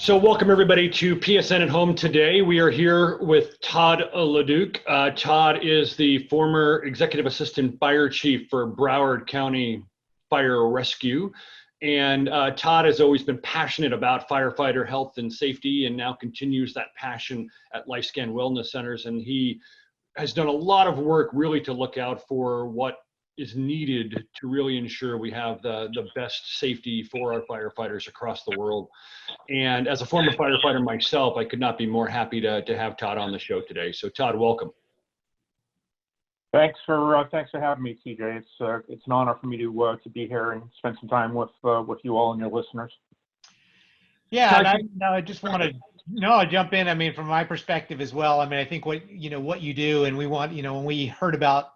So welcome everybody to PSN at Home today. We are here with Todd LeDuc. Todd is the former Executive Assistant Fire Chief for Broward County Fire Rescue. And Todd has always been passionate about firefighter health and safety and now continues that passion at LifeScan Wellness Centers. And he has done a lot of work really to look out for what is needed to really ensure we have the best safety for our firefighters across the world. And as a former firefighter myself, I could not be more happy to have Todd on the show today. So Todd, welcome. Thanks for having me, TJ. It's an honor for me to be here and spend some time with you all and your listeners. Yeah, and I just want to I'll jump in. I mean, from my perspective as well. I mean, I think what you do, and we want, when we heard about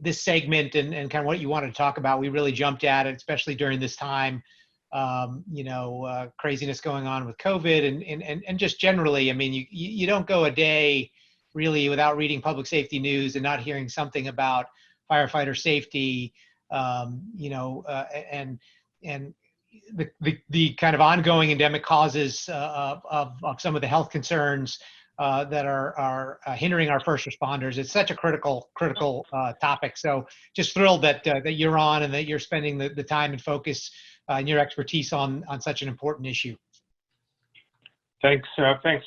this segment and kind of what you wanted to talk about, we really jumped at it, especially during this time. Craziness going on with COVID and just generally, I mean, you don't go a day really without reading public safety news and not hearing something about firefighter safety, and the kind of ongoing endemic causes of some of the health concerns that are hindering our first responders. It's such a critical topic. So just thrilled that you're on and that you're spending the time and focus and your expertise on such an important issue. Thanks,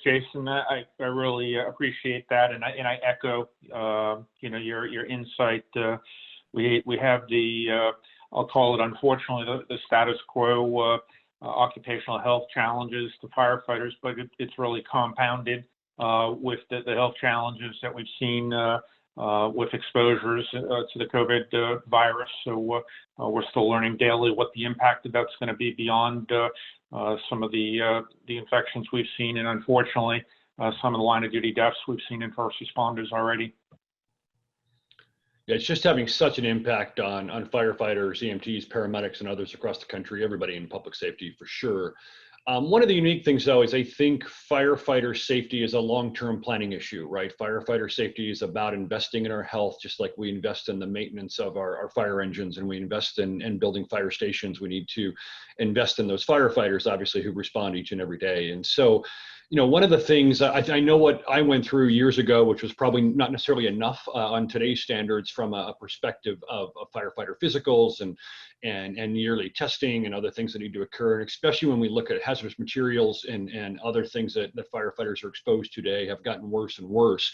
Jason. I really appreciate that, and I echo your insight. We have the I'll call it, unfortunately, the status quo occupational health challenges to firefighters, but it's really compounded with the health challenges that we've seen with exposures to the COVID virus. So we're still learning daily what the impact of that's going to be beyond some of the infections we've seen, and unfortunately, some of the line of duty deaths we've seen in first responders already. Yeah, it's just having such an impact on firefighters, EMTs, paramedics, and others across the country, everybody in public safety for sure. One of the unique things, though, is I think firefighter safety is a long-term planning issue, right? Firefighter safety is about investing in our health, just like we invest in the maintenance of our fire engines and we invest in building fire stations. We need to invest in those firefighters, obviously, who respond each and every day. And so, one of the things, I know what I went through years ago, which was probably not necessarily enough on today's standards from a perspective of firefighter physicals and yearly testing and other things that need to occur. And especially when we look at hazardous materials and other things that firefighters are exposed to today have gotten worse and worse.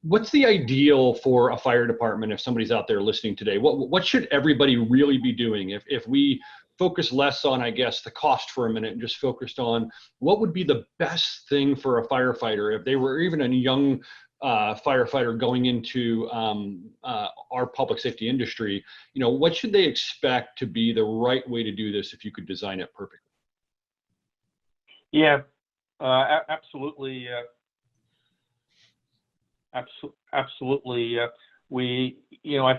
What's the ideal for a fire department if somebody's out there listening today? What should everybody really be doing if we focus less on, I guess, the cost for a minute and just focused on what would be the best thing for a firefighter if they were even a young firefighter going into our public safety industry? What should they expect to be the right way to do this if you could design it perfectly? Yeah, absolutely. Absolutely. I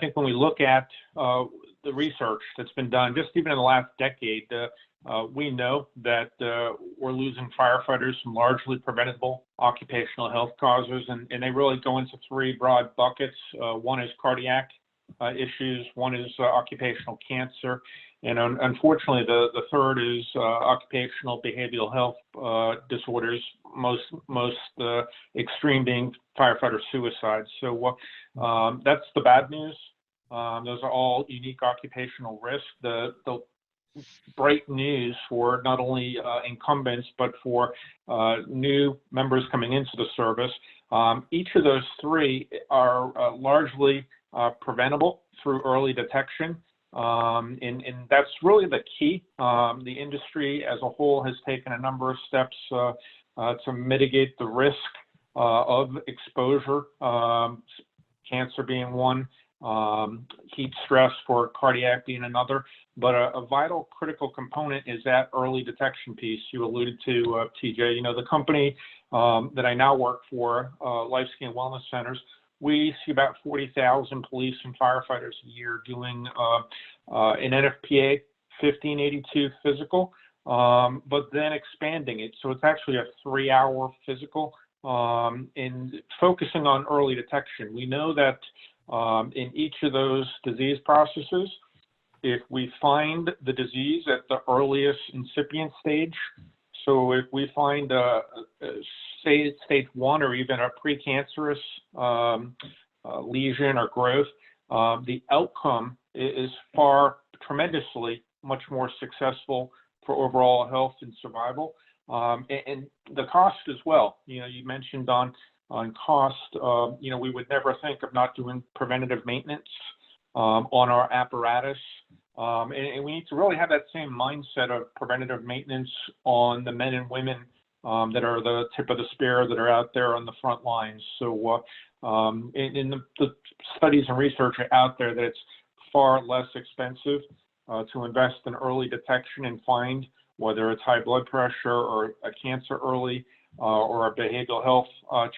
think when we look at the research that's been done, just even in the last decade, we know that we're losing firefighters from largely preventable occupational health causes, and they really go into three broad buckets. One is cardiac issues, one is occupational cancer, and unfortunately, the third is occupational behavioral health disorders, most extreme being firefighter suicide. So that's the bad news. Those are all unique occupational risks. The bright news for not only incumbents, but for new members coming into the service, each of those three are largely preventable through early detection. And that's really the key. The industry as a whole has taken a number of steps to mitigate the risk of exposure, cancer being one, heat stress for cardiac being another. But a vital critical component is that early detection piece you alluded to, TJ. The company that I now work for, LifeScan Wellness Centers, we see about 40,000 police and firefighters a year doing an NFPA 1582 physical, but then expanding it. So it's actually a 3-hour physical in focusing on early detection. We know that in each of those disease processes, if we find the disease at the earliest incipient stage, So if we find stage 1 or even a precancerous lesion or growth, the outcome is tremendously much more successful for overall health and survival, and the cost as well. You mentioned on cost. We would never think of not doing preventative maintenance on our apparatus. And we need to really have that same mindset of preventative maintenance on the men and women that are the tip of the spear, that are out there on the front lines. So in the studies and research are out there that it's far less expensive to invest in early detection and find whether it's high blood pressure or a cancer early or a behavioral health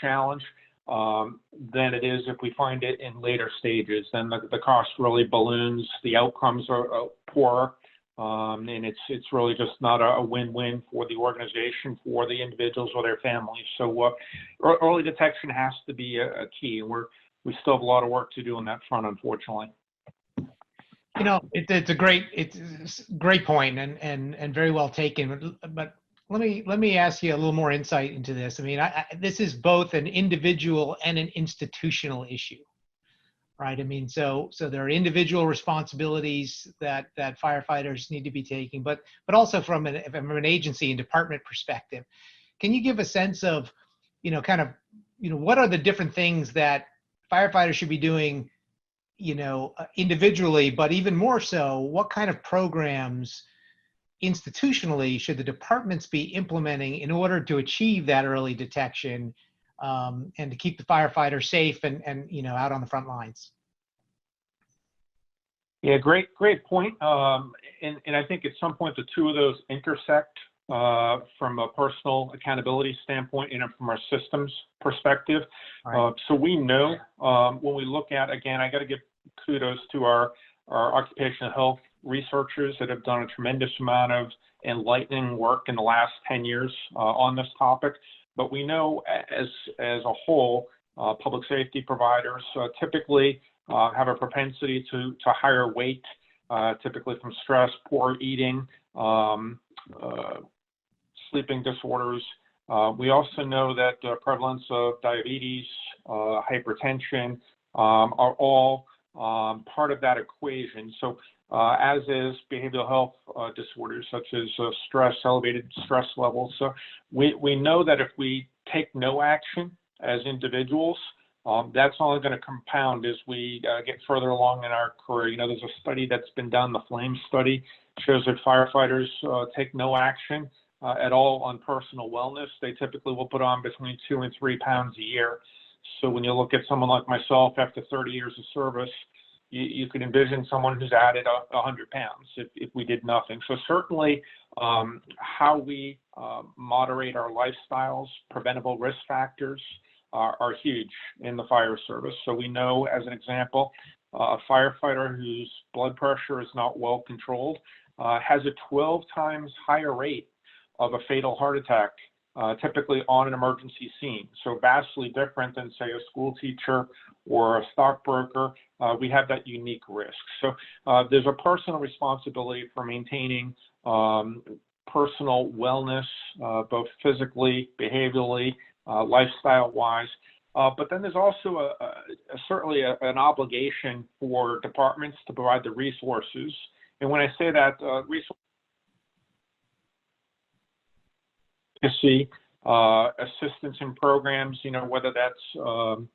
challenge than it is if we find it in later stages. Then the cost really balloons, the outcomes are poorer, and it's really just not a win-win for the organization, for the individuals or their families. So early detection has to be a key, and we still have a lot of work to do on that front, unfortunately. It's a great point and very well taken. But let me ask you a little more insight into this. I mean, this is both an individual and an institutional issue, right? I mean, so there are individual responsibilities that firefighters need to be taking, but also from an agency and department perspective. Can you give a sense of, what are the different things that firefighters should be doing, individually, but even more so, what kind of programs institutionally should the departments be implementing in order to achieve that early detection and to keep the firefighter safe and out on the front lines? Yeah, great point. And I think at some point the two of those intersect from a personal accountability standpoint and from our systems perspective. Right. So we know when we look at, again, I got to give kudos to our occupational health researchers that have done a tremendous amount of enlightening work in the last 10 years on this topic. But we know as a whole, public safety providers typically have a propensity to higher weight, typically from stress, poor eating, sleeping disorders. We also know that the prevalence of diabetes, hypertension are all part of that equation. So as is behavioral health disorders such as stress, elevated stress levels. So we know that if we take no action as individuals, that's only going to compound as we get further along in our career. There's a study that's been done, the FLAME study, shows that firefighters take no action at all on personal wellness. They typically will put on between 2 and 3 pounds a year. So when you look at someone like myself after 30 years of service, you could envision someone who's added 100 pounds if we did nothing. So certainly how we moderate our lifestyles, preventable risk factors are huge in the fire service. So we know, as an example, a firefighter whose blood pressure is not well controlled has a 12 times higher rate of a fatal heart attack typically on an emergency scene. So vastly different than, say, a school teacher or a stockbroker. We have that unique risk. So there's a personal responsibility for maintaining personal wellness, both physically, behaviorally, lifestyle-wise. But then there's also certainly an obligation for departments to provide the resources. And when I say that, assistance in programs, whether that's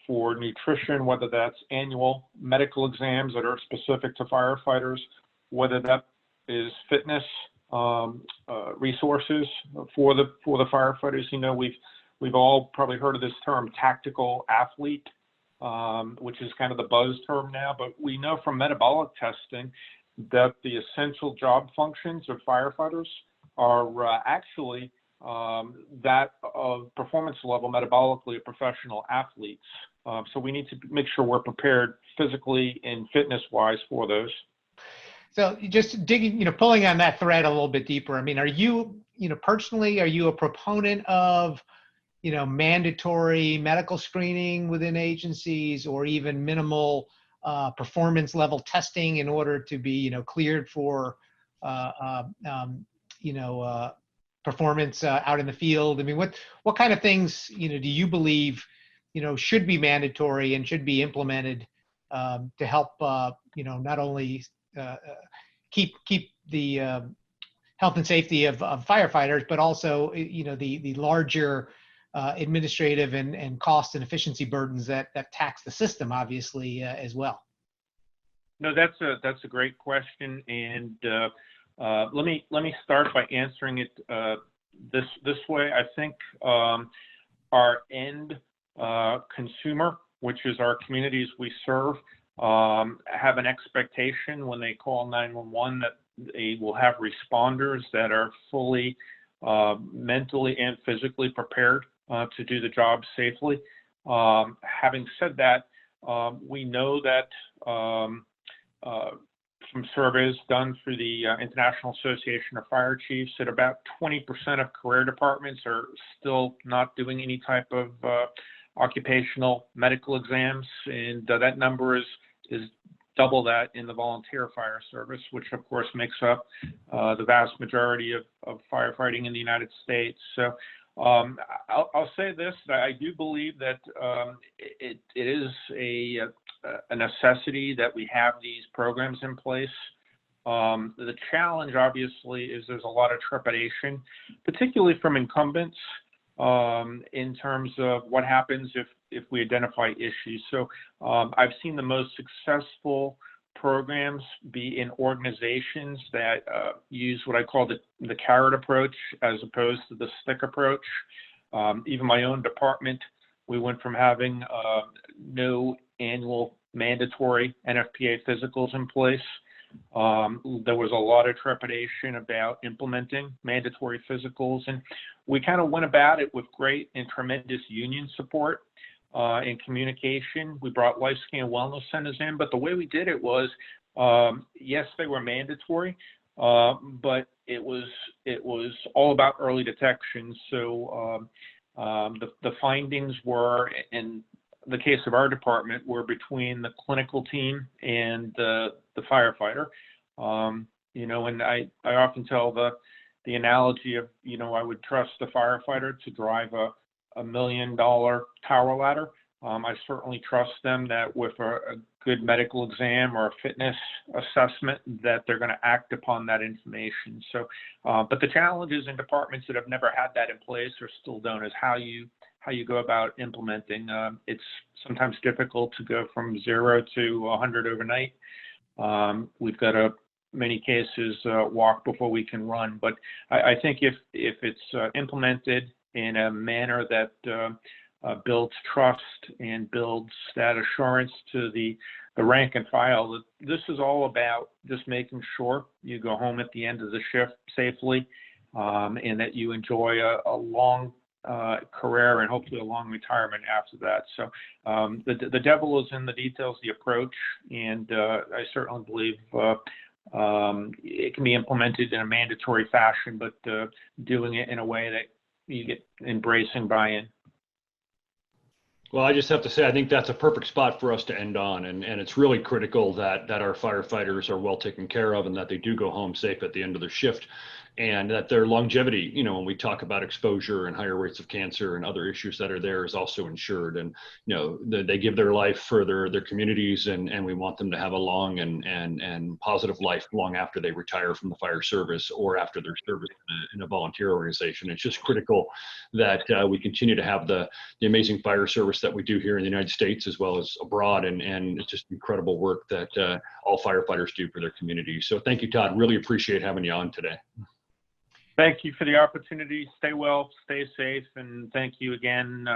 for nutrition, whether that's annual medical exams that are specific to firefighters, whether that is fitness resources for the firefighters. We've all probably heard of this term, tactical athlete, which is kind of the buzz term now. But we know from metabolic testing that the essential job functions of firefighters are actually that of performance level metabolically of professional athletes. So we need to make sure we're prepared physically and fitness wise for those. So just digging, pulling on that thread a little bit deeper. I mean, are you, personally, are you a proponent of, mandatory medical screening within agencies or even minimal performance level testing in order to be, cleared for, performance out in the field? I mean, what kind of things, do you believe, should be mandatory and should be implemented to help, not only keep the health and safety of firefighters, but also, the larger administrative and cost and efficiency burdens that tax the system, obviously, as well? No, that's a great question, and let me start by answering it this way. I think our end consumer, which is our communities we serve, have an expectation when they call 911 that they will have responders that are fully mentally and physically prepared to do the job safely. Having said that, we know that from surveys done through the International Association of Fire Chiefs that about 20% of career departments are still not doing any type of occupational medical exams, and that number is double that in the volunteer fire service, which of course makes up the vast majority of firefighting in the United States. So I'll say this: I do believe that it is a necessity that we have these programs in place. The challenge, obviously, is there's a lot of trepidation, particularly from incumbents, in terms of what happens if we identify issues. So I've seen the most successful programs be in organizations that use what I call the carrot approach as opposed to the stick approach. Even my own department, we went from having no annual mandatory NFPA physicals in place. There was a lot of trepidation about implementing mandatory physicals, and we kind of went about it with great and tremendous union support and communication. We brought LifeScan wellness centers in, but the way we did it was, yes, they were mandatory, but it was all about early detection. So the findings were, in the case of our department, were between the clinical team and the firefighter. And I often tell the analogy of, I would trust the firefighter to drive a $1 million tower ladder. I certainly trust them that with a good medical exam or a fitness assessment that they're going to act upon that information. So, but the challenges in departments that have never had that in place or still don't is how you go about implementing. It's sometimes difficult to go from 0 to 100 overnight. We've got to, many cases, walk before we can run. But I think if it's implemented in a manner that builds trust and builds that assurance to the rank and file, that this is all about just making sure you go home at the end of the shift safely, and that you enjoy a long career and hopefully a long retirement after that. So the devil is in the details, the approach, and I certainly believe it can be implemented in a mandatory fashion, but doing it in a way that you get embracing buy-in. Well, I just have to say, I think that's a perfect spot for us to end on. And it's really critical that our firefighters are well taken care of and that they do go home safe at the end of their shift, and that their longevity, when we talk about exposure and higher rates of cancer and other issues that are there, is also ensured. And, they give their life for their communities, and we want them to have a long and positive life long after they retire from the fire service or after their service in a volunteer organization. It's just critical that we continue to have the amazing fire service that we do here in the United States as well as abroad, and it's just incredible work that all firefighters do for their community. So thank you, Todd. Really appreciate having you on today. Thank you for the opportunity. Stay well, stay safe, and thank you again.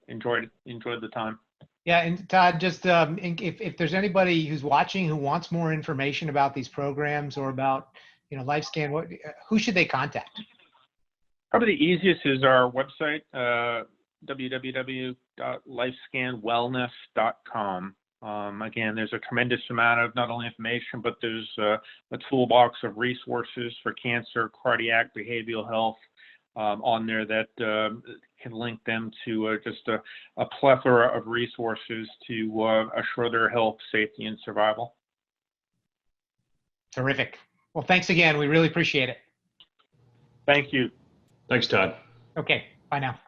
Enjoyed the time. Yeah, and Todd, just if there's anybody who's watching who wants more information about these programs or about LifeScan, who should they contact? Probably the easiest is our website, www.lifescanwellness.com. Again, there's a tremendous amount of not only information, but there's a toolbox of resources for cancer, cardiac, behavioral health on there that can link them to just a plethora of resources to assure their health, safety, and survival. Terrific. Well, thanks again. We really appreciate it. Thank you. Thanks, Todd. Okay, bye now.